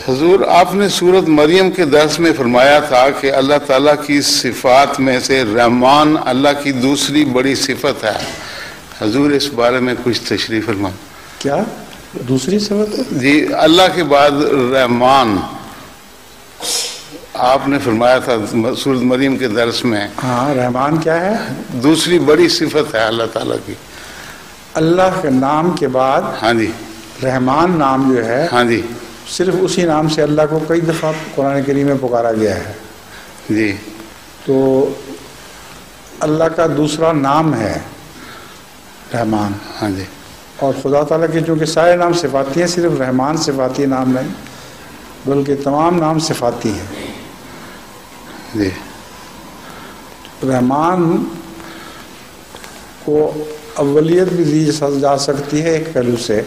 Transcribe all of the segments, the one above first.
حضور آپ نے سورت مریم کے درس میں فرمایا تھا کہ اللہ تعالیٰ کی صفات میں سے رحمان اللہ کی دوسری بڑی صفت ہے. حضور اس بارے میں کچھ تشریح فرمائیں. کیا دوسری صفت ہے؟ جی اللہ کے بعد رحمان آپ نے فرمایا تھا سورت مریم کے درس میں. ہاں، رحمان کیا ہے؟ دوسری بڑی صفت ہے اللہ تعالیٰ کی. اللہ کے نام کے بعد ہاں جی رحمان نام جو ہے، ہاں جی صرف اسی نام سے اللہ کو کئی دفعہ قرآن کریم میں پکارا گیا ہے. جی تو اللہ کا دوسرا نام ہے رحمان. ہاں جی اور خدا تعالیٰ کے چونکہ سارے نام صفاتی ہیں، صرف رحمان صفاتی نام نہیں بلکہ تمام نام صفاتی ہیں. جی رحمان کو اولیت بھی دی جا سکتی ہے ایک پہلو سے،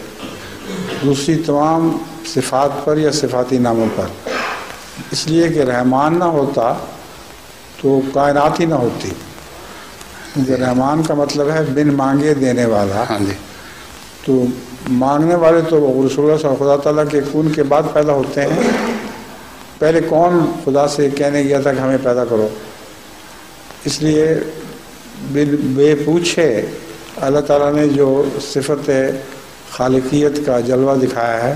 دوسری تمام صفات پر یا صفاتی ناموں پر. اس لیے کہ رحمان نہ ہوتا تو کائنات ہی نہ ہوتی. رحمان کا مطلب ہے بن مانگے دینے والا. ہاں جی تو مانگنے والے تو رسول اللہ صلی اللہ علیہ وسلم خدا تعالیٰ کے خون کے بعد پیدا ہوتے ہیں. پہلے کون خدا سے کہنے گیا تھا کہ ہمیں پیدا کرو؟ اس لیے بے پوچھے اللہ تعالیٰ نے جو صفت خالقیت کا جلوہ دکھایا ہے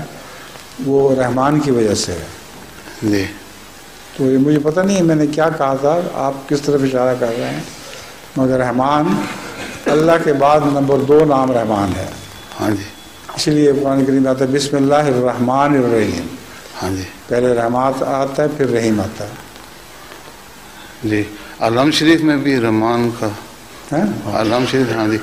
وہ رحمان کی وجہ سے ہے. جی تو یہ مجھے پتہ نہیں میں نے کیا کہا تھا، آپ کس طرف اشارہ کر رہے ہیں، مگر رحمان اللہ کے بعد نمبر 2 نام رحمان ہے. ہاں جی اسی لیے قرآن کریم میں آتا ہے بسم اللہ الرحمن الرحیم. ہاں جی پہلے رحمات آتا ہے پھر رحیم آتا ہے. جی علم شریف میں بھی رحمان کا ہاں علم شریف. ہاں جی